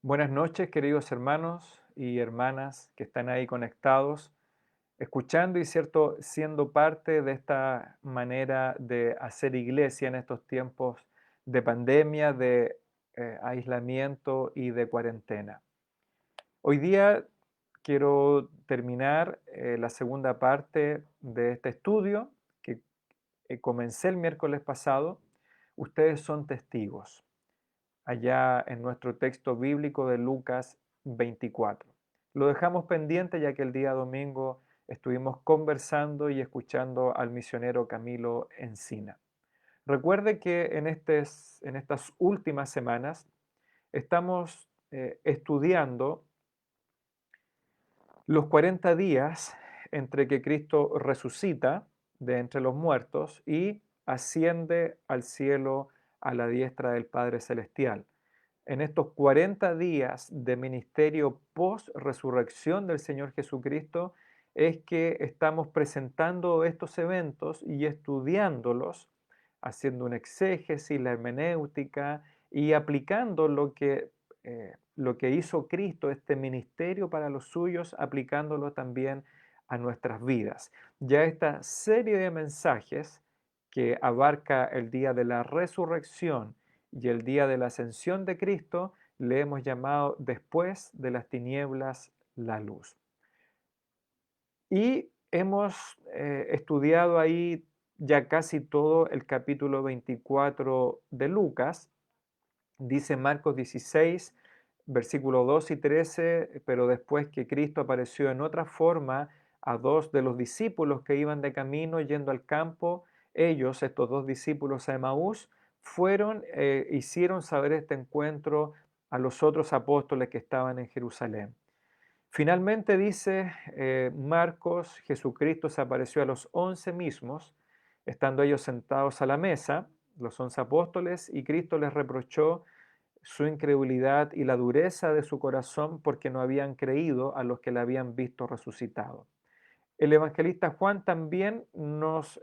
Buenas noches, queridos hermanos y hermanas que están ahí conectados, escuchando y cierto, siendo parte de esta manera de hacer iglesia en estos tiempos de pandemia, de aislamiento y de cuarentena. Hoy día quiero terminar la segunda parte de este estudio que comencé el miércoles pasado. Ustedes son testigos allá en nuestro texto bíblico de Lucas 24. Lo dejamos pendiente ya que el día domingo estuvimos conversando y escuchando al misionero Camilo Encina. Recuerde que en estas últimas semanas estamos estudiando los 40 días entre que Cristo resucita de entre los muertos y asciende al cielo a la diestra del Padre Celestial. En estos 40 días de ministerio post-resurrección del Señor Jesucristo es que estamos presentando estos eventos y estudiándolos, haciendo un exégesis, la hermenéutica y aplicando lo que hizo Cristo, este ministerio para los suyos, aplicándolo también a nuestras vidas. Ya esta serie de mensajes que abarca el día de la resurrección y el día de la ascensión de Cristo, le hemos llamado después de las tinieblas la luz. Y hemos estudiado ahí ya casi todo el capítulo 24 de Lucas. Dice Marcos 16, versículos 2 y 13, pero después que Cristo apareció en otra forma a dos de los discípulos que iban de camino yendo al campo, ellos, estos dos discípulos a Emaús, fueron, hicieron saber este encuentro a los otros apóstoles que estaban en Jerusalén. Finalmente dice Marcos, Jesucristo se apareció a los 11 mismos, estando ellos sentados a la mesa, los 11 apóstoles, y Cristo les reprochó su incredulidad y la dureza de su corazón porque no habían creído a los que le habían visto resucitado. El evangelista Juan también nos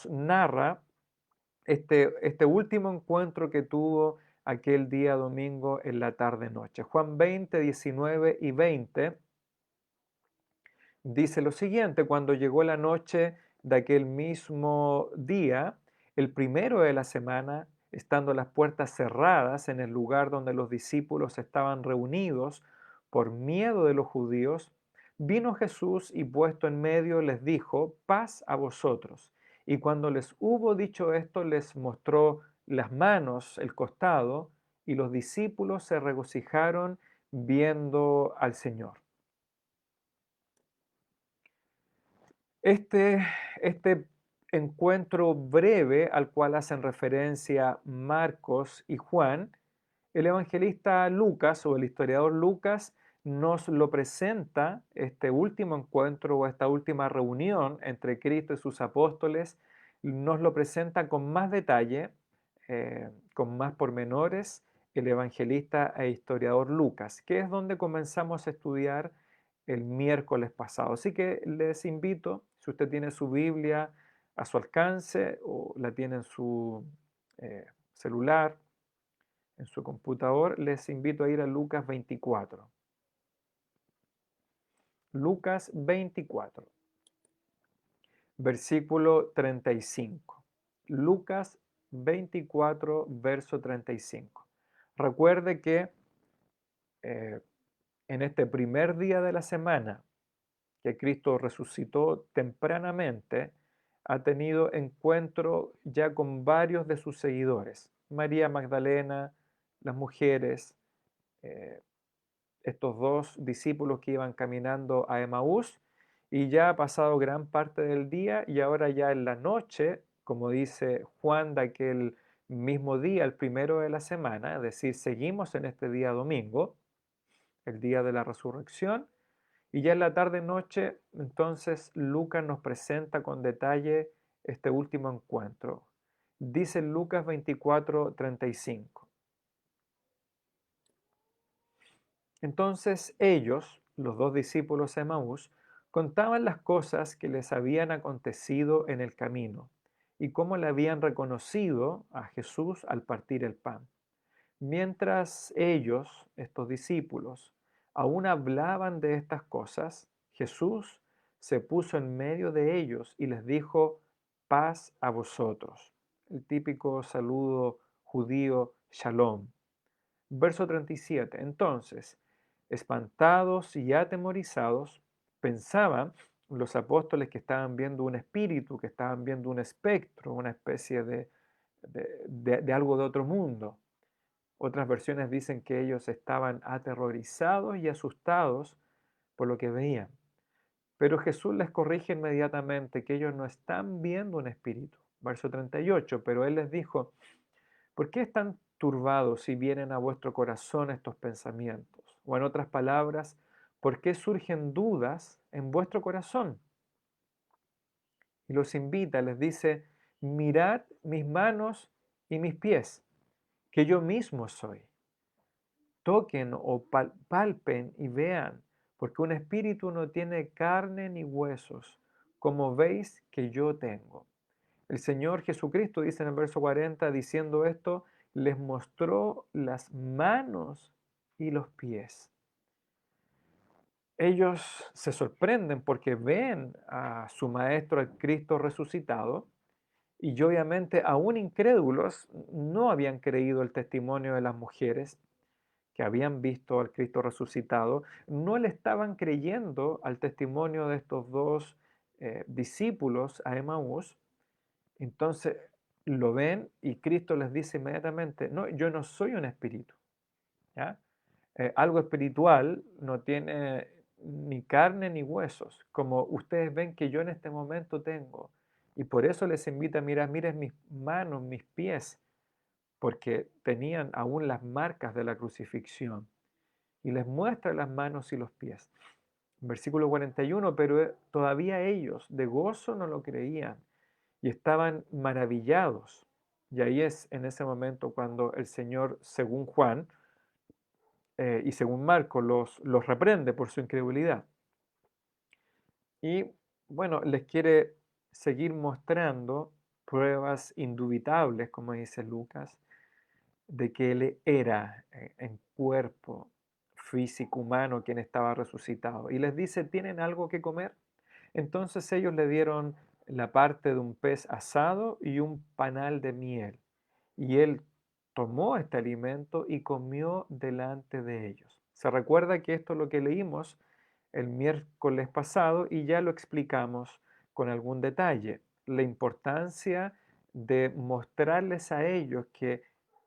narra este último encuentro que tuvo aquel día domingo en la tarde-noche. Juan 20, 19 y 20 dice lo siguiente: cuando llegó la noche de aquel mismo día, el primero de la semana, estando las puertas cerradas en el lugar donde los discípulos estaban reunidos por miedo de los judíos, vino Jesús y puesto en medio les dijo: paz a vosotros. Y cuando les hubo dicho esto, les mostró las manos, el costado, y los discípulos se regocijaron viendo al Señor. Este, este encuentro breve al cual hacen referencia Marcos y Juan, el evangelista Lucas o el historiador Lucas nos lo presenta, este último encuentro o esta última reunión entre Cristo y sus apóstoles, nos lo presenta con más detalle, con más pormenores, el evangelista e historiador Lucas, que es donde comenzamos a estudiar el miércoles pasado. Así que les invito, si usted tiene su Biblia a su alcance o la tiene en su celular, en su computador, les invito a ir a Lucas 24. Lucas 24, versículo 35. Lucas 24, verso 35. Recuerde que eh, en este primer día de la semana, que Cristo resucitó tempranamente, ha tenido encuentro ya con varios de sus seguidores. María Magdalena, las mujeres, eh, estos dos discípulos que iban caminando a Emaús, y ya ha pasado gran parte del día y ahora ya en la noche, como dice Juan de aquel mismo día, el primero de la semana, es decir, seguimos en este día domingo, el día de la resurrección, y ya en la tarde-noche, entonces Lucas nos presenta con detalle este último encuentro. Dice Lucas 24:35. Entonces ellos, los dos discípulos de Emaús, contaban las cosas que les habían acontecido en el camino y cómo le habían reconocido a Jesús al partir el pan. Mientras ellos, estos discípulos, aún hablaban de estas cosas, Jesús se puso en medio de ellos y les dijo, paz a vosotros. El típico saludo judío, shalom. Verso 37. Entonces, espantados y atemorizados, pensaban los apóstoles que estaban viendo un espíritu, que estaban viendo un espectro, una especie de algo de otro mundo. Otras versiones dicen que ellos estaban aterrorizados y asustados por lo que veían. Pero Jesús les corrige inmediatamente que ellos no están viendo un espíritu. Verso 38, pero Él les dijo, ¿por qué están turbados si vienen a vuestro corazón estos pensamientos? O en otras palabras, ¿por qué surgen dudas en vuestro corazón? Y los invita, les dice, mirad mis manos y mis pies, que yo mismo soy. Toquen o palpen y vean, porque un espíritu no tiene carne ni huesos, como veis que yo tengo. El Señor Jesucristo dice en el verso 40, diciendo esto, les mostró las manos y los pies. Ellos se sorprenden porque ven a su Maestro, el Cristo resucitado, y obviamente aún incrédulos no habían creído el testimonio de las mujeres que habían visto al Cristo resucitado, no le estaban creyendo al testimonio de estos dos discípulos a Emaús. Entonces lo ven y Cristo les dice inmediatamente, no, yo no soy un espíritu. ¿Ya? Algo espiritual no tiene ni carne ni huesos, como ustedes ven que yo en este momento tengo. Y por eso les invita a mirar, miren mis manos, mis pies, porque tenían aún las marcas de la crucifixión. Y les muestra las manos y los pies. Versículo 41, pero todavía ellos de gozo no lo creían y estaban maravillados. Y ahí es en ese momento cuando el Señor, según Juan y según Marco, los reprende por su incredulidad. Y bueno, les quiere seguir mostrando pruebas indubitables, como dice Lucas, de que Él era en cuerpo físico humano quien estaba resucitado. Y les dice, ¿tienen algo que comer? Entonces ellos le dieron la parte de un pez asado y un panal de miel. Y él tomó este alimento y comió delante de ellos. Se recuerda que esto es lo que leímos el miércoles pasado y ya lo explicamos con algún detalle. La importancia de mostrarles a ellos que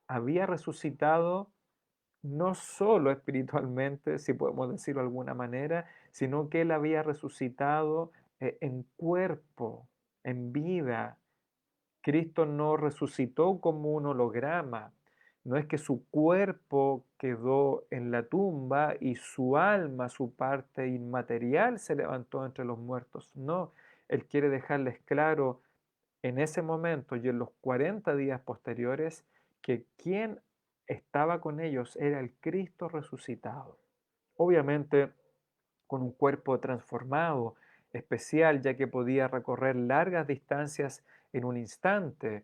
había resucitado no solo espiritualmente, si podemos decirlo de alguna manera, sino que Él había resucitado en cuerpo, en vida. Cristo no resucitó como un holograma. No es que su cuerpo quedó en la tumba y su alma, su parte inmaterial, se levantó entre los muertos. No, Él quiere dejarles claro en ese momento y en los 40 días posteriores que quien estaba con ellos era el Cristo resucitado. Obviamente con un cuerpo transformado, especial, ya que podía recorrer largas distancias en un instante,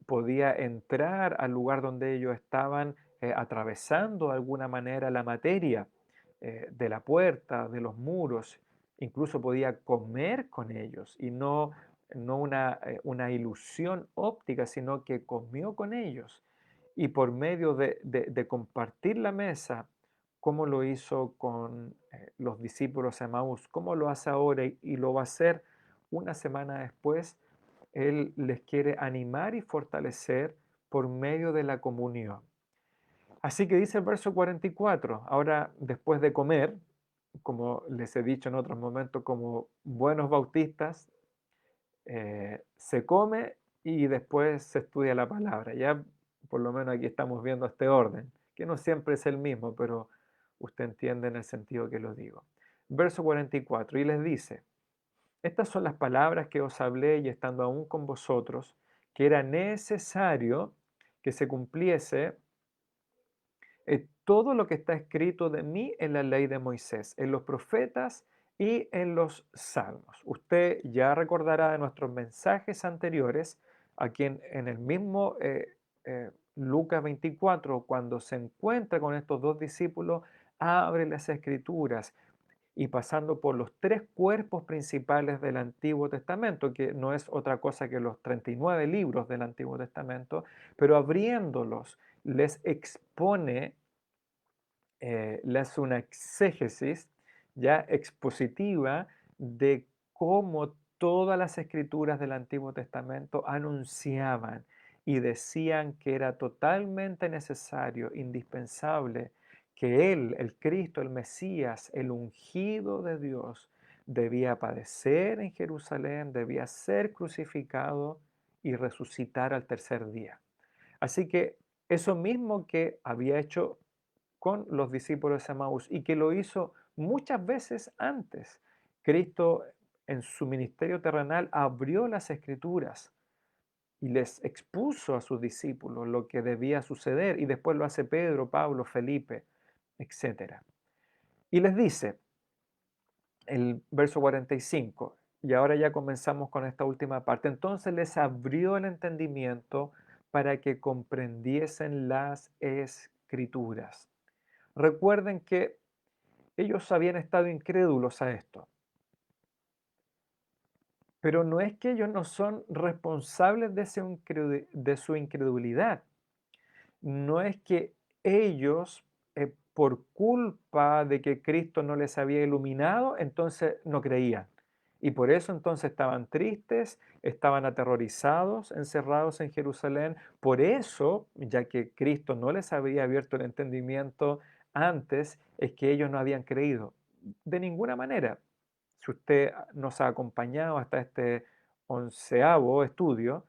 podía entrar al lugar donde ellos estaban atravesando de alguna manera la materia de la puerta, de los muros, incluso podía comer con ellos y no una ilusión óptica, sino que comió con ellos. Y por medio de compartir la mesa, como lo hizo con los discípulos de Emaús, como lo hace ahora y lo va a hacer una semana después, Él les quiere animar y fortalecer por medio de la comunión. Así que dice el verso 44, ahora después de comer, como les he dicho en otros momentos, como buenos bautistas, se come y después se estudia la palabra. Ya por lo menos aquí estamos viendo este orden, que no siempre es el mismo, pero usted entiende en el sentido que lo digo. Verso 44, y les dice, estas son las palabras que os hablé y estando aún con vosotros, que era necesario que se cumpliese todo lo que está escrito de mí en la ley de Moisés, en los profetas y en los salmos. Usted ya recordará de nuestros mensajes anteriores, aquí en el mismo Lucas 24, cuando se encuentra con estos dos discípulos, abre las Escrituras y pasando por los tres cuerpos principales del Antiguo Testamento, que no es otra cosa que los 39 libros del Antiguo Testamento, pero abriéndolos les expone, le hace una exégesis ya expositiva de cómo todas las escrituras del Antiguo Testamento anunciaban y decían que era totalmente necesario, indispensable, que Él, el Cristo, el Mesías, el ungido de Dios, debía padecer en Jerusalén, debía ser crucificado y resucitar al tercer día. Así que eso mismo que había hecho con los discípulos de Emaús y que lo hizo muchas veces antes. Cristo en su ministerio terrenal abrió las escrituras y les expuso a sus discípulos lo que debía suceder y después lo hace Pedro, Pablo, Felipe, etc. Y les dice el verso 45, y ahora ya comenzamos con esta última parte, entonces les abrió el entendimiento para que comprendiesen las escrituras. Recuerden que ellos habían estado incrédulos a esto, pero no es que ellos no son responsables de su incredulidad, no es que ellos, por culpa de que Cristo no les había iluminado, entonces no creían. Y por eso entonces estaban tristes, estaban aterrorizados, encerrados en Jerusalén. Por eso, ya que Cristo no les había abierto el entendimiento antes, es que ellos no habían creído. De ninguna manera. Si usted nos ha acompañado hasta este 11º estudio,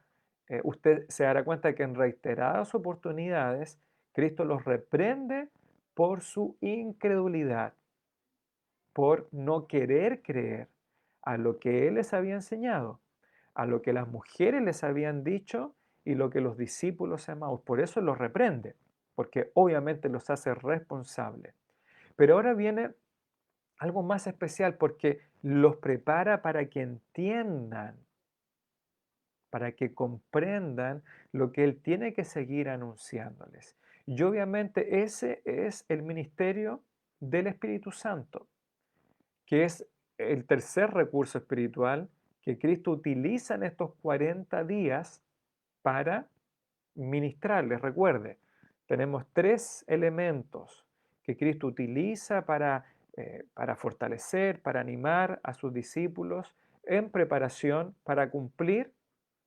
usted se dará cuenta que en reiteradas oportunidades Cristo los reprende por su incredulidad, por no querer creer a lo que Él les había enseñado, a lo que las mujeres les habían dicho y lo que los discípulos amados. Por eso los reprende, porque obviamente los hace responsables. Pero ahora viene algo más especial porque los prepara para que entiendan, para que comprendan lo que Él tiene que seguir anunciándoles. Y obviamente ese es el ministerio del Espíritu Santo, que es el tercer recurso espiritual que Cristo utiliza en estos 40 días para ministrarles. Recuerde, tenemos tres elementos que Cristo utiliza para fortalecer, para animar a sus discípulos en preparación para cumplir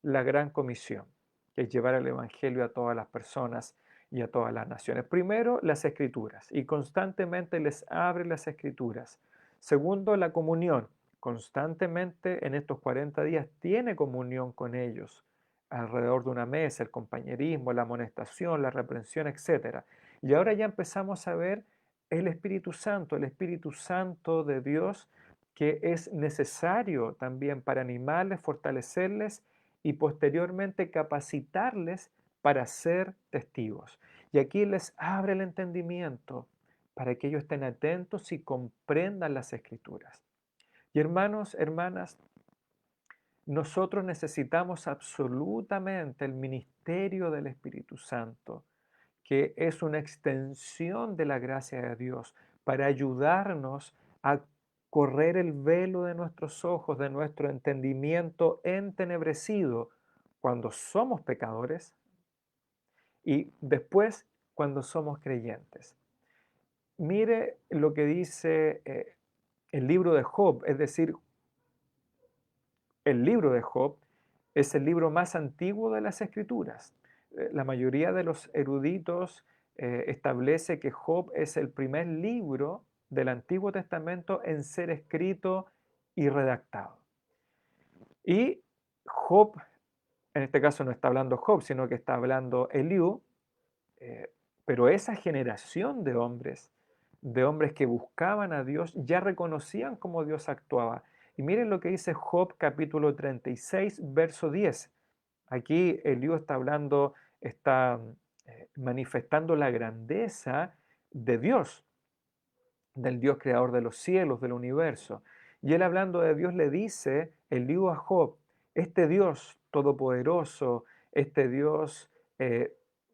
la gran comisión, que es llevar el Evangelio a todas las personas y a todas las naciones. Primero, las escrituras, y constantemente les abre las escrituras. Segundo, la comunión. Constantemente en estos 40 días tiene comunión con ellos alrededor de una mesa, el compañerismo, la amonestación, la reprensión, etc. Y ahora ya empezamos a ver el Espíritu Santo de Dios, que es necesario también para animarles, fortalecerles y posteriormente capacitarles para ser testigos. Y aquí les abre el entendimiento para que ellos estén atentos y comprendan las escrituras. Y hermanos, hermanas, nosotros necesitamos absolutamente el ministerio del Espíritu Santo, que es una extensión de la gracia de Dios para ayudarnos a correr el velo de nuestros ojos, de nuestro entendimiento entenebrecido cuando somos pecadores y después cuando somos creyentes. Mire lo que dice el libro de Job, es decir, el libro de Job es el libro más antiguo de las Escrituras. La mayoría de los eruditos establece que Job es el primer libro del Antiguo Testamento en ser escrito y redactado. Y Job, en este caso no está hablando Job, sino que está hablando Eliú, eh, pero esa generación de hombres que buscaban a Dios, ya reconocían cómo Dios actuaba. Y miren lo que dice Job capítulo 36, verso 10. Aquí Eliú está hablando, está manifestando la grandeza de Dios, del Dios creador de los cielos, del universo. Y él hablando de Dios le dice, Eliú a Job, este Dios todopoderoso, este Dios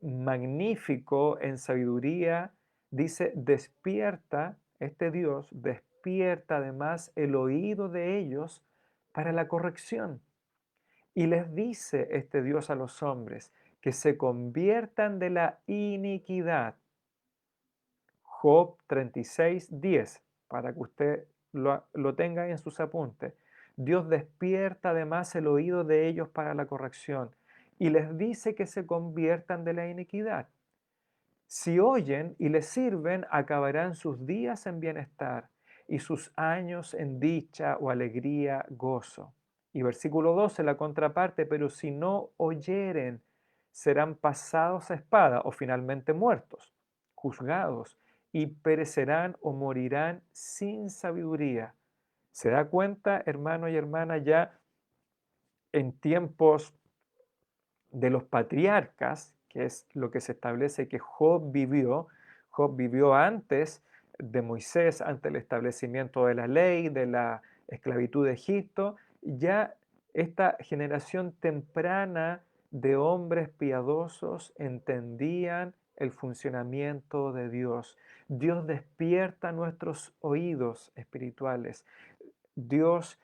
magnífico en sabiduría, dice, despierta, este Dios despierta además el oído de ellos para la corrección. Y les dice este Dios a los hombres que se conviertan de la iniquidad. Job 36:10, para que usted lo tenga en sus apuntes. Dios despierta además el oído de ellos para la corrección y les dice que se conviertan de la iniquidad. Si oyen y les sirven, acabarán sus días en bienestar y sus años en dicha o alegría, gozo. Y versículo 12, la contraparte, pero si no oyeren, serán pasados a espada o finalmente muertos, juzgados, y perecerán o morirán sin sabiduría. ¿Se da cuenta, hermano y hermana, ya en tiempos de los patriarcas, que es lo que se establece que Job vivió antes de Moisés, ante el establecimiento de la ley, de la esclavitud de Egipto, ya esta generación temprana de hombres piadosos entendían el funcionamiento de Dios. Dios despierta nuestros oídos espirituales. Dios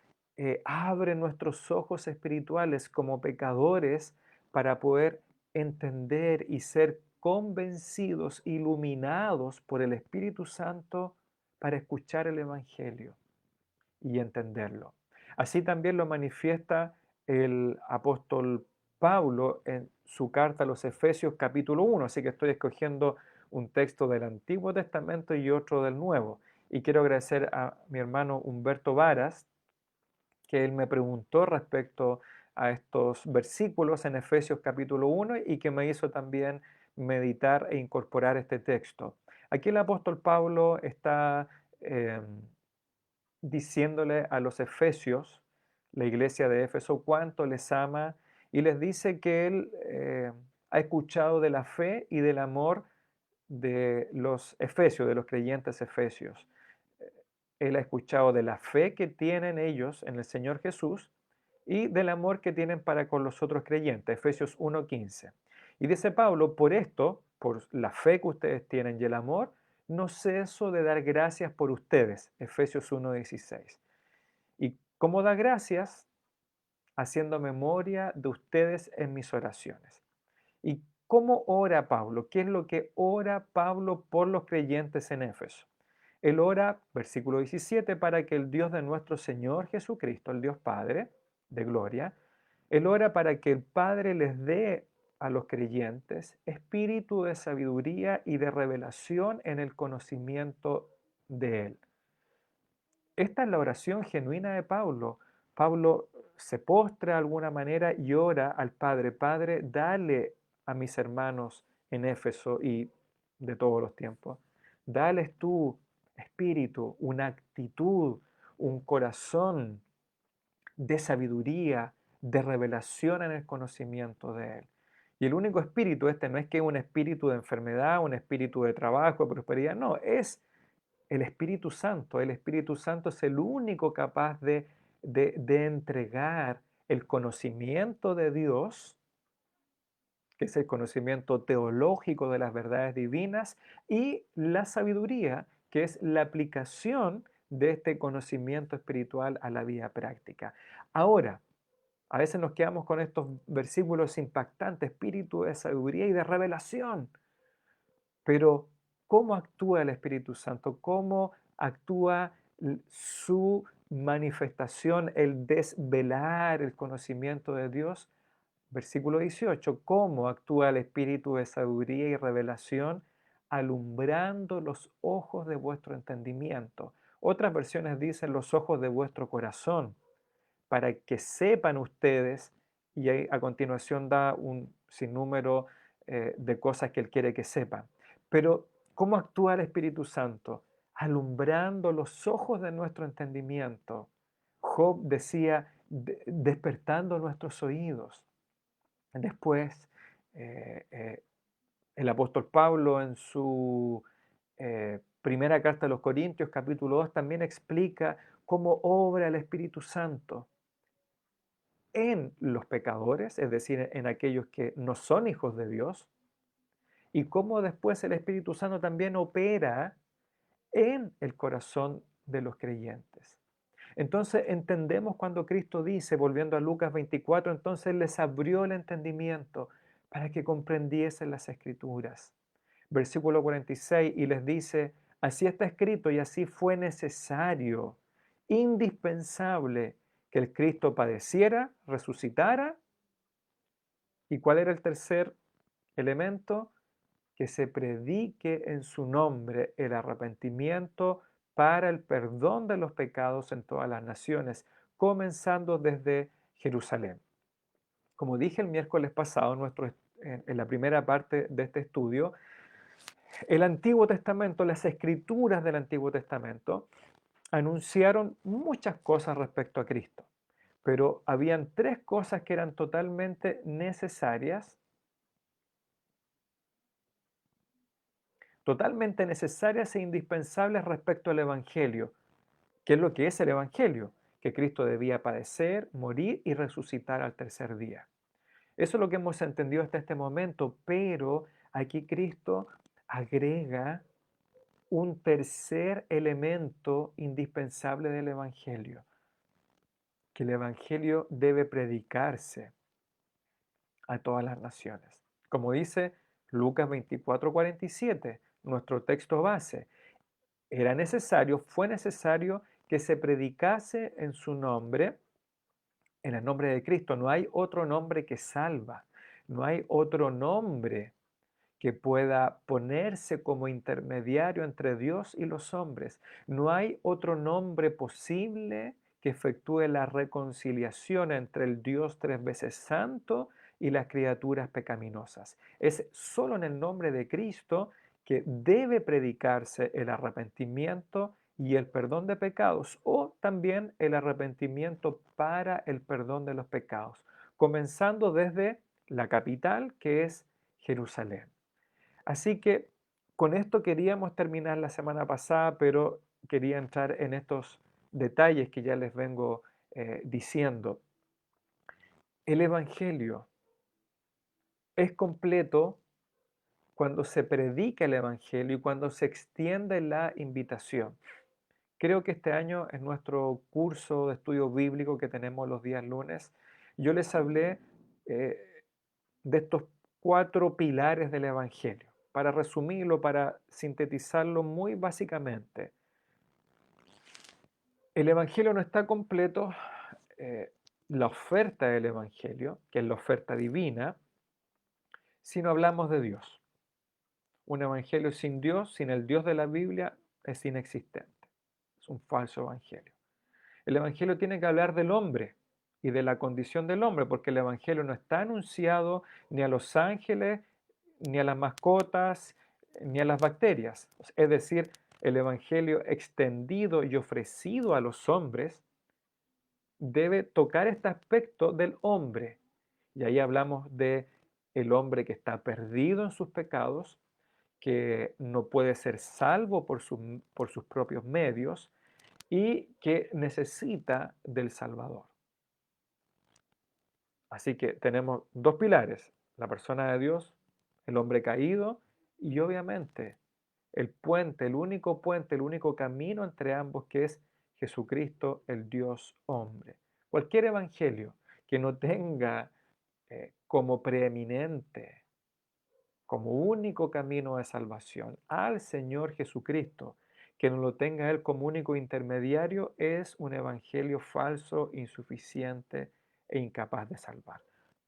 abre nuestros ojos espirituales como pecadores para poder entender y ser convencidos, iluminados por el Espíritu Santo para escuchar el Evangelio y entenderlo. Así también lo manifiesta el apóstol Pablo en su carta a los Efesios capítulo 1, así que estoy escogiendo un texto del Antiguo Testamento y otro del Nuevo. Y quiero agradecer a mi hermano Humberto Varas, que él me preguntó respecto a estos versículos en Efesios capítulo 1 y que me hizo también meditar e incorporar este texto. Aquí el apóstol Pablo está diciéndole a los efesios, la iglesia de Éfeso, cuánto les ama y les dice que él ha escuchado de la fe y del amor de los efesios, de los creyentes efesios. Él ha escuchado de la fe que tienen ellos en el Señor Jesús y del amor que tienen para con los otros creyentes, Efesios 1:15. Y dice Pablo, por esto, por la fe que ustedes tienen y el amor, no ceso de dar gracias por ustedes, Efesios 1:16. ¿Y cómo da gracias? Haciendo memoria de ustedes en mis oraciones. ¿Y cómo ora Pablo? ¿Qué es lo que ora Pablo por los creyentes en Éfeso? Él ora, versículo 17, para que el Dios de nuestro Señor Jesucristo, el Dios Padre de gloria, Él ora para que el Padre les dé a los creyentes espíritu de sabiduría y de revelación en el conocimiento de Él. Esta es la oración genuina de Pablo. Pablo se postra de alguna manera y ora al Padre. Padre, dale a mis hermanos en Éfeso y de todos los tiempos. Dales tu espíritu, una actitud, un corazón de sabiduría, de revelación en el conocimiento de Él. Y el único espíritu este no es que un espíritu de enfermedad, un espíritu de trabajo, de prosperidad, no, es el Espíritu Santo. El Espíritu Santo es el único capaz de entregar el conocimiento de Dios, que es el conocimiento teológico de las verdades divinas, y la sabiduría, que es la aplicación de este conocimiento espiritual a la vida práctica. Ahora, a veces nos quedamos con estos versículos impactantes, espíritu de sabiduría y de revelación. Pero, ¿cómo actúa el Espíritu Santo? ¿Cómo actúa su manifestación, el desvelar el conocimiento de Dios? Versículo 18, ¿cómo actúa el Espíritu de sabiduría y revelación? Alumbrando los ojos de vuestro entendimiento. Otras versiones dicen los ojos de vuestro corazón, para que sepan ustedes, y ahí a continuación da un sinnúmero de cosas que Él quiere que sepan. Pero, ¿cómo actúa el Espíritu Santo? Alumbrando los ojos de nuestro entendimiento. Job decía, despertando nuestros oídos. Después, eh, eh, el apóstol Pablo en su primera carta a los Corintios, capítulo 2, también explica cómo obra el Espíritu Santo en los pecadores, es decir, en aquellos que no son hijos de Dios, y cómo después el Espíritu Santo también opera en el corazón de los creyentes. Entonces entendemos cuando Cristo dice, volviendo a Lucas 24, entonces les abrió el entendimiento para que comprendiesen las Escrituras. Versículo 46, y les dice, así está escrito y así fue necesario, indispensable, que el Cristo padeciera, resucitara. ¿Y cuál era el tercer elemento? Que se predique en su nombre el arrepentimiento para el perdón de los pecados en todas las naciones, comenzando desde Jerusalén. Como dije el miércoles pasado en la primera parte de este estudio, el Antiguo Testamento, las escrituras del Antiguo Testamento, anunciaron muchas cosas respecto a Cristo, pero habían tres cosas que eran totalmente necesarias e indispensables respecto al Evangelio. ¿Qué es lo que es el Evangelio? Que Cristo debía padecer, morir y resucitar al tercer día. Eso es lo que hemos entendido hasta este momento, pero aquí Cristo agrega un tercer elemento indispensable del Evangelio, que el Evangelio debe predicarse a todas las naciones. Como dice Lucas 24:47, nuestro texto base, fue necesario que se predicase en su nombre, en el nombre de Cristo. No hay otro nombre que salva, no hay otro nombre que pueda ponerse como intermediario entre Dios y los hombres. No hay otro nombre posible que efectúe la reconciliación entre el Dios tres veces santo y las criaturas pecaminosas. Es solo en el nombre de Cristo que debe predicarse el arrepentimiento y el perdón de pecados, o también el arrepentimiento para el perdón de los pecados, comenzando desde la capital, que es Jerusalén. Así que con esto queríamos terminar la semana pasada, pero quería entrar en estos detalles que ya les vengo diciendo. El Evangelio es completo cuando se predica el Evangelio y cuando se extiende la invitación. Creo que este año en nuestro curso de estudio bíblico que tenemos los días lunes, yo les hablé de estos cuatro pilares del Evangelio. Para resumirlo, para sintetizarlo muy básicamente, el Evangelio no está completo, la oferta del Evangelio, que es la oferta divina, si no hablamos de Dios. Un Evangelio sin Dios, sin el Dios de la Biblia, es inexistente. Es un falso Evangelio. El Evangelio tiene que hablar del hombre y de la condición del hombre, porque el Evangelio no está anunciado ni a los ángeles, ni a las mascotas, ni a las bacterias. Es decir, el Evangelio extendido y ofrecido a los hombres debe tocar este aspecto del hombre. Y ahí hablamos de el hombre que está perdido en sus pecados, que no puede ser salvo por sus propios medios y que necesita del Salvador. Así que tenemos dos pilares, la persona de Dios, el hombre caído y obviamente el único camino entre ambos, que es Jesucristo, el Dios hombre. Cualquier evangelio que no tenga como preeminente, como único camino de salvación al Señor Jesucristo, que no lo tenga Él como único intermediario, es un evangelio falso, insuficiente e incapaz de salvar.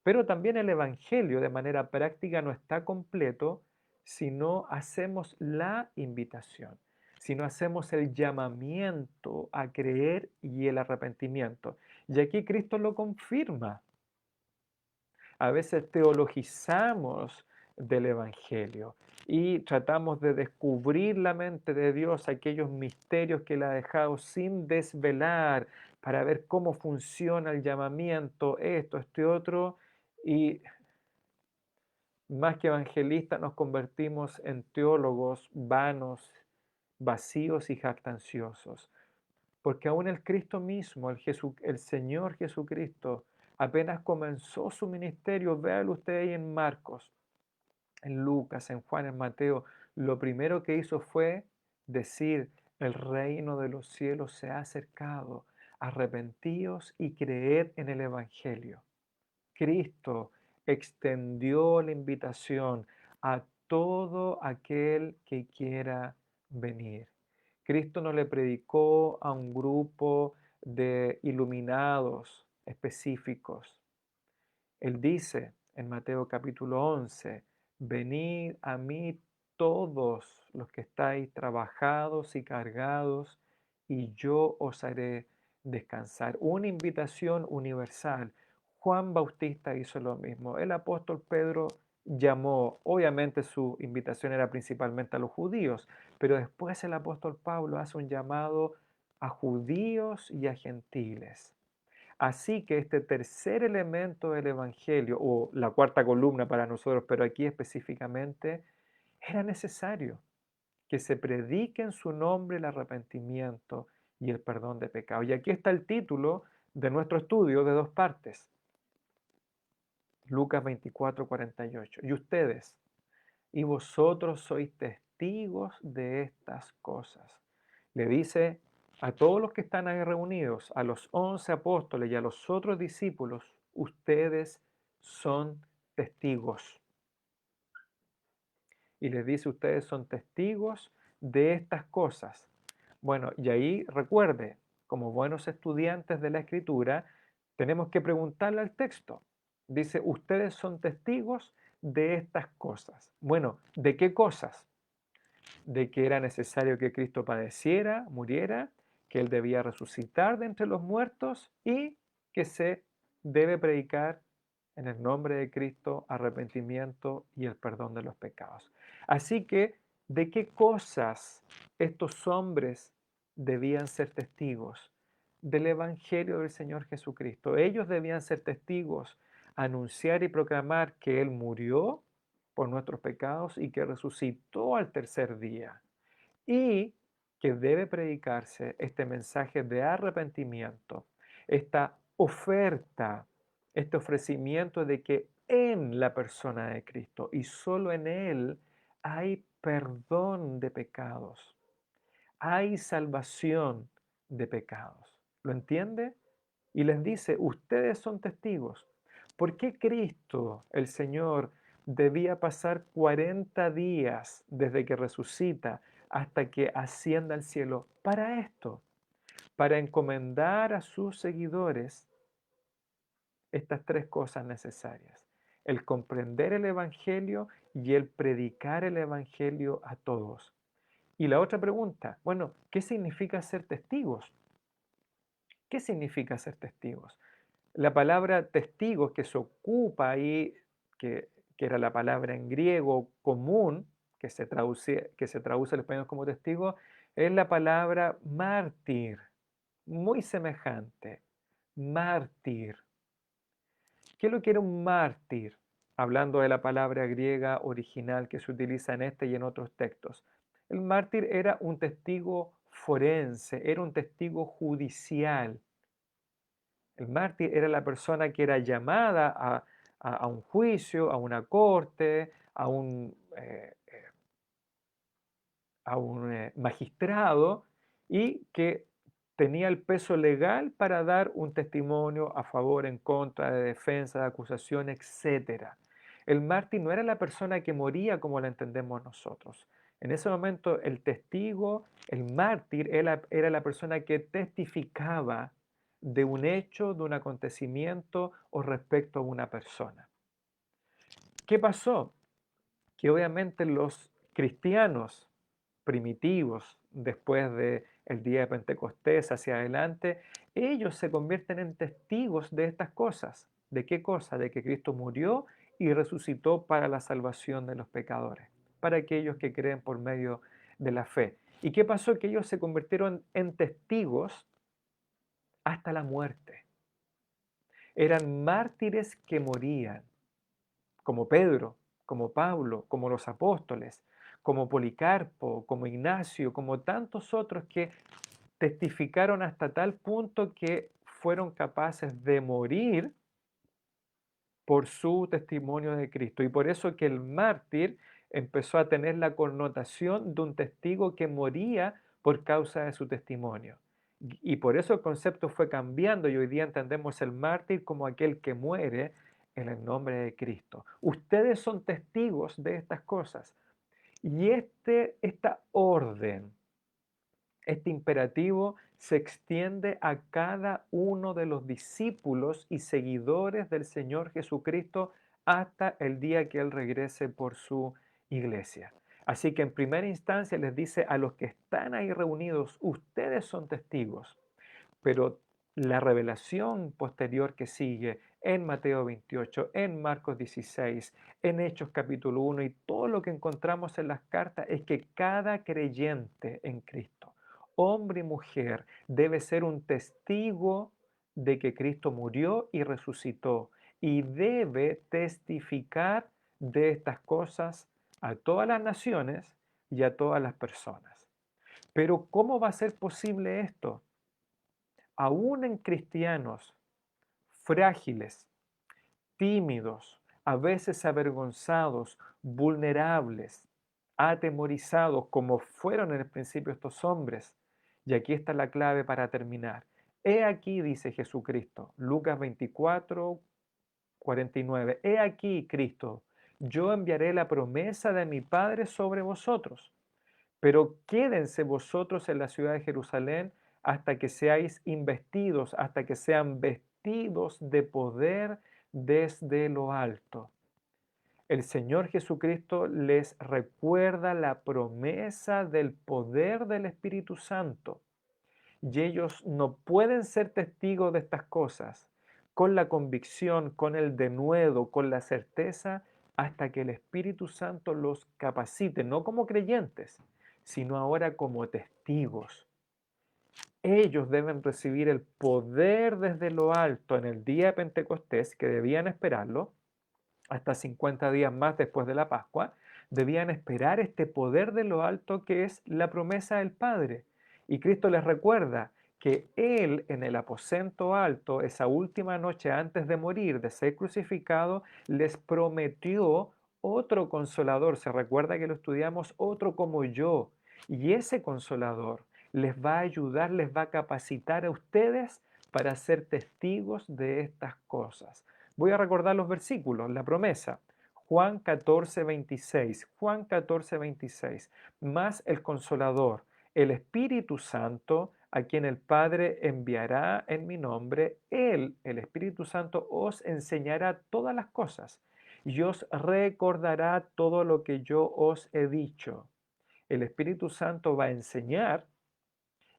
Pero también el evangelio de manera práctica no está completo si no hacemos la invitación, si no hacemos el llamamiento a creer y el arrepentimiento. Y aquí Cristo lo confirma. A veces teologizamos del Evangelio y tratamos de descubrir la mente de Dios, aquellos misterios que Él ha dejado sin desvelar, para ver cómo funciona el llamamiento, esto, este otro, y más que evangelistas nos convertimos en teólogos vanos, vacíos y jactanciosos. Porque aún el Cristo mismo, el Señor Jesucristo, apenas comenzó su ministerio, véalo usted ahí en Marcos, en Lucas, en Juan, en Mateo, lo primero que hizo fue decir, el reino de los cielos se ha acercado, arrepentíos y creed en el Evangelio. Cristo extendió la invitación a todo aquel que quiera venir. Cristo no le predicó a un grupo de iluminados específicos. Él dice en Mateo capítulo 11, venid a mí todos los que estáis trabajados y cargados, y yo os haré descansar. Una invitación universal. Juan Bautista hizo lo mismo. El apóstol Pedro llamó, obviamente su invitación era principalmente a los judíos, pero después el apóstol Pablo hace un llamado a judíos y a gentiles. Así que este tercer elemento del Evangelio, o la cuarta columna para nosotros, pero aquí específicamente, era necesario que se predique en su nombre el arrepentimiento y el perdón de pecados. Y aquí está el título de nuestro estudio de dos partes. Lucas 24, 48. Y ustedes, y vosotros sois testigos de estas cosas. Le dice a todos los que están ahí reunidos, a los 11 apóstoles y a los otros discípulos, ustedes son testigos. Y les dice, ustedes son testigos de estas cosas. Bueno, y ahí recuerde, como buenos estudiantes de la Escritura, tenemos que preguntarle al texto. Dice, ustedes son testigos de estas cosas. Bueno, ¿de qué cosas? De que era necesario que Cristo padeciera, muriera, que Él debía resucitar de entre los muertos y que se debe predicar en el nombre de Cristo arrepentimiento y el perdón de los pecados. Así que, ¿de qué cosas estos hombres debían ser testigos? Del Evangelio del Señor Jesucristo. Ellos debían ser testigos, anunciar y proclamar que Él murió por nuestros pecados y que resucitó al tercer día. Y que debe predicarse este mensaje de arrepentimiento, esta oferta, este ofrecimiento de que en la persona de Cristo y solo en Él hay perdón de pecados, hay salvación de pecados. ¿Lo entiende? Y les dice, ustedes son testigos. ¿Por qué Cristo, el Señor, debía pasar 40 días desde que resucita hasta que ascienda al cielo? Para esto, para encomendar a sus seguidores estas tres cosas necesarias. El comprender el Evangelio y el predicar el Evangelio a todos. Y la otra pregunta, bueno, ¿qué significa ser testigos? ¿Qué significa ser testigos? La palabra testigos que se ocupa ahí, que era la palabra en griego común, que se traduce al español como testigo, es la palabra mártir, muy semejante. Mártir. ¿Qué es lo que era un mártir? Hablando de la palabra griega original que se utiliza en este y en otros textos. El mártir era un testigo forense, era un testigo judicial. El mártir era la persona que era llamada a un juicio, a una corte, a un magistrado y que tenía el peso legal para dar un testimonio a favor, en contra, de defensa, de acusación, etc. El mártir no era la persona que moría como la entendemos nosotros. En ese momento el testigo, el mártir, era la persona que testificaba de un hecho, de un acontecimiento o respecto a una persona. ¿Qué pasó? Que obviamente los cristianos primitivos, después del día de Pentecostés hacia adelante, ellos se convierten en testigos de estas cosas. ¿De qué cosa? De que Cristo murió y resucitó para la salvación de los pecadores, para aquellos que creen por medio de la fe. ¿Y qué pasó? Que ellos se convirtieron en testigos hasta la muerte. Eran mártires que morían, como Pedro, como Pablo, como los apóstoles, como Policarpo, como Ignacio, como tantos otros que testificaron hasta tal punto que fueron capaces de morir por su testimonio de Cristo. Y por eso que el mártir empezó a tener la connotación de un testigo que moría por causa de su testimonio. Y por eso el concepto fue cambiando y hoy día entendemos el mártir como aquel que muere en el nombre de Cristo. Ustedes son testigos de estas cosas. Y esta orden, este imperativo se extiende a cada uno de los discípulos y seguidores del Señor Jesucristo hasta el día que Él regrese por su iglesia. Así que en primera instancia les dice a los que están ahí reunidos, ustedes son testigos, pero la revelación posterior que sigue en Mateo 28, en Marcos 16, en Hechos capítulo 1 y todo lo que encontramos en las cartas es que cada creyente en Cristo, hombre y mujer, debe ser un testigo de que Cristo murió y resucitó y debe testificar de estas cosas a todas las naciones y a todas las personas. Pero ¿cómo va a ser posible esto? Aún en cristianos frágiles, tímidos, a veces avergonzados, vulnerables, atemorizados, como fueron en el principio estos hombres. Y aquí está la clave para terminar. He aquí, dice Jesucristo, Lucas 24, 49, he aquí, Cristo, yo enviaré la promesa de mi Padre sobre vosotros. Pero quédense vosotros en la ciudad de Jerusalén hasta que seáis investidos, hasta que sean vestidos de poder desde lo alto. El Señor Jesucristo les recuerda la promesa del poder del Espíritu Santo. Y ellos no pueden ser testigos de estas cosas con la convicción, con el denuedo, con la certeza, hasta que el Espíritu Santo los capacite, no como creyentes, sino ahora como testigos. Ellos deben recibir el poder desde lo alto en el día de Pentecostés, que debían esperarlo, hasta 50 días más después de la Pascua, debían esperar este poder de lo alto que es la promesa del Padre. Y Cristo les recuerda que Él en el aposento alto, esa última noche antes de morir, de ser crucificado, les prometió otro consolador. Se recuerda que lo estudiamos, otro como yo. Y ese consolador les va a ayudar, les va a capacitar a ustedes para ser testigos de estas cosas. Voy a recordar los versículos, la promesa. Juan 14, 26. Juan 14, 26. Más el Consolador, el Espíritu Santo, a quien el Padre enviará en mi nombre, Él, el Espíritu Santo, os enseñará todas las cosas y os recordará todo lo que yo os he dicho. El Espíritu Santo va a enseñar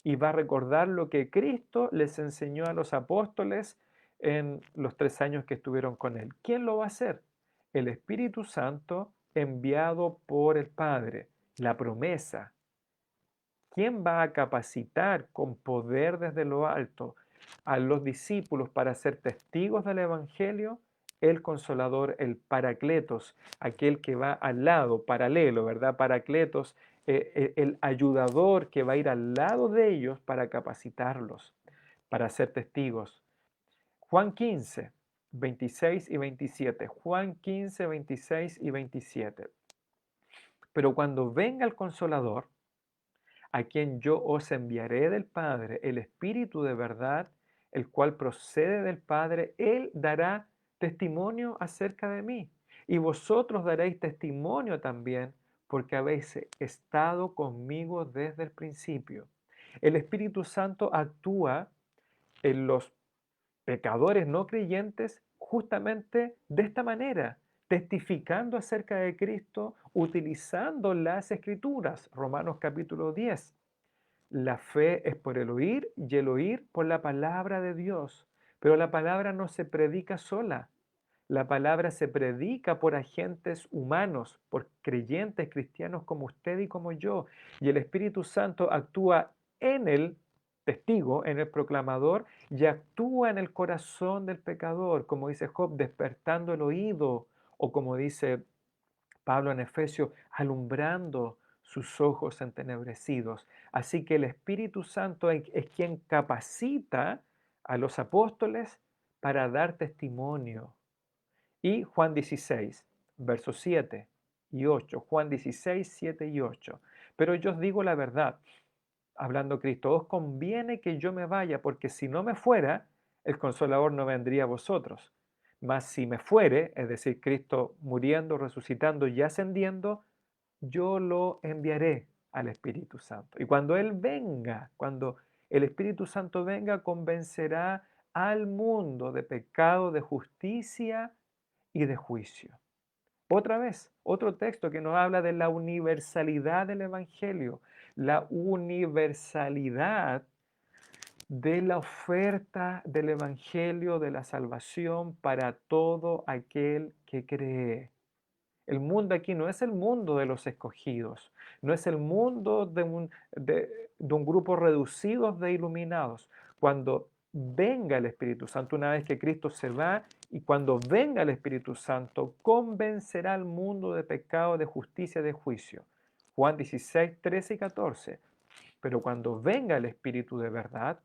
y va a recordar lo que Cristo les enseñó a los apóstoles en los 3 años que estuvieron con él. ¿Quién lo va a hacer? El Espíritu Santo enviado por el Padre, la promesa. ¿Quién va a capacitar con poder desde lo alto a los discípulos para ser testigos del Evangelio? El Consolador, el Paracletos, aquel que va al lado, paralelo, ¿verdad? Paracletos, el ayudador que va a ir al lado de ellos para capacitarlos, para ser testigos. Juan 15, 26 y 27. Juan 15, 26 y 27. Pero cuando venga el Consolador, a quien yo os enviaré del Padre, el Espíritu de verdad, el cual procede del Padre, Él dará testimonio acerca de mí. Y vosotros daréis testimonio también, porque habéis estado conmigo desde el principio. El Espíritu Santo actúa en los pecadores no creyentes justamente de esta manera, testificando acerca de Cristo, utilizando las Escrituras. Romanos capítulo 10. La fe es por el oír y el oír por la palabra de Dios. Pero la palabra no se predica sola. La palabra se predica por agentes humanos, por creyentes cristianos como usted y como yo. Y el Espíritu Santo actúa en el testigo, en el proclamador, y actúa en el corazón del pecador, como dice Job, despertando el oído, o como dice Pablo en Efesios, alumbrando sus ojos entenebrecidos. Así que el Espíritu Santo es quien capacita a los apóstoles para dar testimonio. Y Juan 16, versos 7 y 8. Juan 16, 7 y 8. Pero yo os digo la verdad, hablando Cristo, os conviene que yo me vaya, porque si no me fuera, el Consolador no vendría a vosotros. Mas si me fuere, es decir, Cristo muriendo, resucitando y ascendiendo, yo lo enviaré al Espíritu Santo. Y cuando Él venga, cuando el Espíritu Santo venga, convencerá al mundo de pecado, de justicia y de juicio. Otra vez, otro texto que nos habla de la universalidad del Evangelio, la universalidad de la oferta del Evangelio de la salvación para todo aquel que cree. El mundo aquí no es el mundo de los escogidos, no es el mundo de un grupo reducido de iluminados. Cuando venga el Espíritu Santo, una vez que Cristo se va, y cuando venga el Espíritu Santo, convencerá al mundo de pecado, de justicia, de juicio. Juan 16, 13 y 14. Pero cuando venga el Espíritu de verdad,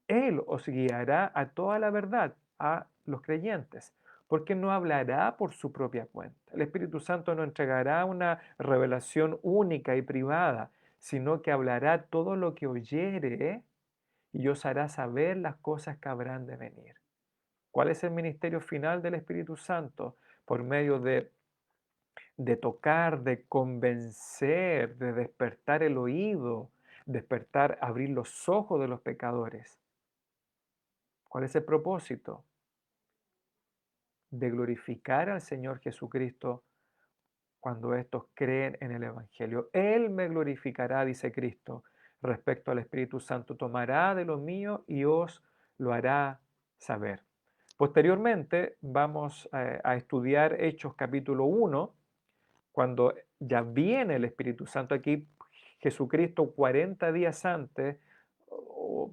Él os guiará a toda la verdad, a los creyentes, porque no hablará por su propia cuenta. El Espíritu Santo no entregará una revelación única y privada, sino que hablará todo lo que oyere y os hará saber las cosas que habrán de venir. ¿Cuál es el ministerio final del Espíritu Santo? Por medio de tocar, de convencer, de despertar el oído, despertar, abrir los ojos de los pecadores. ¿Cuál es el propósito? De glorificar al Señor Jesucristo cuando estos creen en el Evangelio. Él me glorificará, dice Cristo, respecto al Espíritu Santo. Tomará de lo mío y os lo hará saber. Posteriormente vamos a estudiar Hechos capítulo 1, cuando ya viene el Espíritu Santo. Aquí Jesucristo 40 días antes, o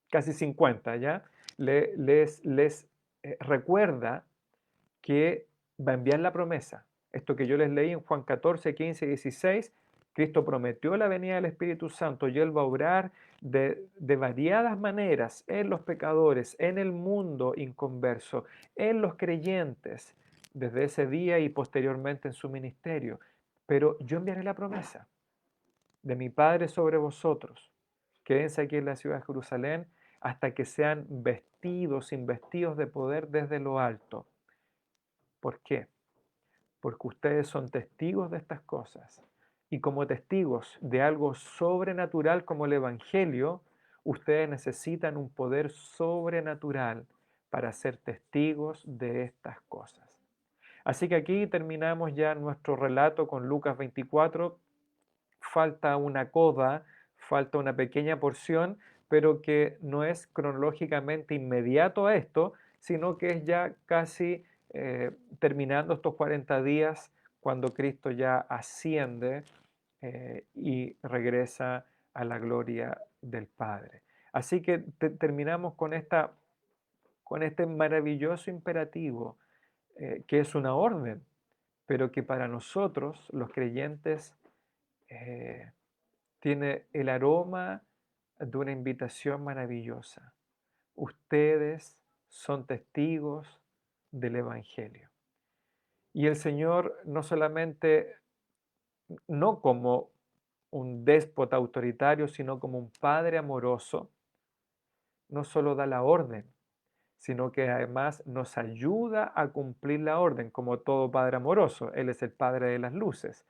casi 50 ya, les recuerda que va a enviar la promesa. Esto que yo les leí en Juan 14, 15 y 16, Cristo prometió la venida del Espíritu Santo y Él va a obrar de variadas maneras en los pecadores, en el mundo inconverso, en los creyentes, desde ese día y posteriormente en su ministerio. Pero yo enviaré la promesa de mi Padre sobre vosotros. Quédense aquí en la ciudad de Jerusalén hasta que sean vestidos, investidos de poder desde lo alto. ¿Por qué? Porque ustedes son testigos de estas cosas. Y como testigos de algo sobrenatural como el Evangelio, ustedes necesitan un poder sobrenatural para ser testigos de estas cosas. Así que aquí terminamos ya nuestro relato con Lucas 24. Falta una coda, falta una pequeña porción, pero que no es cronológicamente inmediato a esto, sino que es ya casi terminando estos 40 días cuando Cristo ya asciende y regresa a la gloria del Padre. Así que terminamos con este maravilloso imperativo que es una orden, pero que para nosotros, los creyentes, eh, tiene el aroma de una invitación maravillosa. Ustedes son testigos del Evangelio. Y el Señor no solamente, no como un déspota autoritario, sino como un Padre amoroso, no solo da la orden, sino que además nos ayuda a cumplir la orden, como todo Padre amoroso. Él es el Padre de las luces.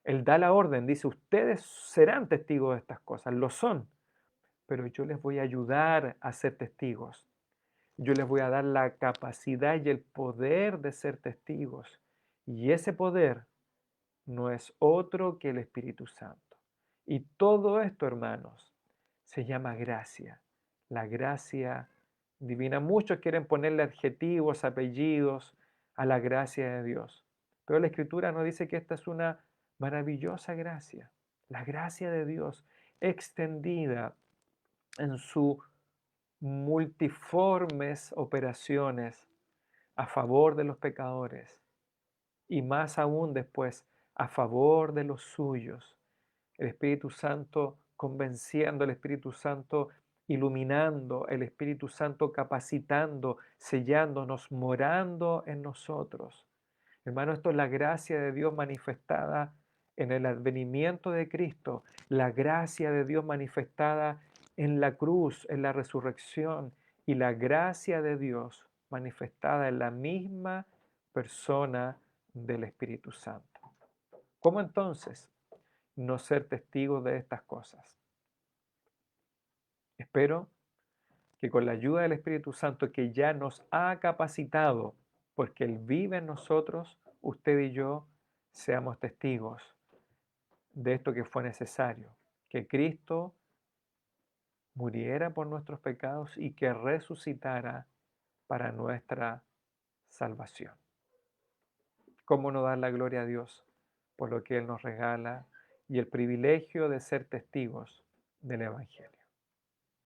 Él da la orden, dice, ustedes serán testigos de estas cosas, lo son, pero yo les voy a ayudar a ser testigos. Yo les voy a dar la capacidad y el poder de ser testigos. Y ese poder no es otro que el Espíritu Santo. Y todo esto, hermanos, se llama gracia. La gracia divina. Muchos quieren ponerle adjetivos, apellidos a la gracia de Dios. Pero la Escritura nos dice que esta es una maravillosa gracia. La gracia de Dios extendida en sus multiformes operaciones a favor de los pecadores y más aún después a favor de los suyos. El Espíritu Santo convenciendo, el Espíritu Santo iluminando, el Espíritu Santo capacitando, sellándonos, morando en nosotros. Hermano, esto es la gracia de Dios manifestada en el advenimiento de Cristo, la gracia de Dios manifestada en la cruz, en la resurrección, y la gracia de Dios manifestada en la misma persona del Espíritu Santo. ¿Cómo entonces no ser testigos de estas cosas? Espero que con la ayuda del Espíritu Santo que ya nos ha capacitado, porque Él vive en nosotros, usted y yo seamos testigos de esto que fue necesario, que Cristo muriera por nuestros pecados y que resucitara para nuestra salvación. ¿Cómo no dar la gloria a Dios por lo que Él nos regala y el privilegio de ser testigos del Evangelio?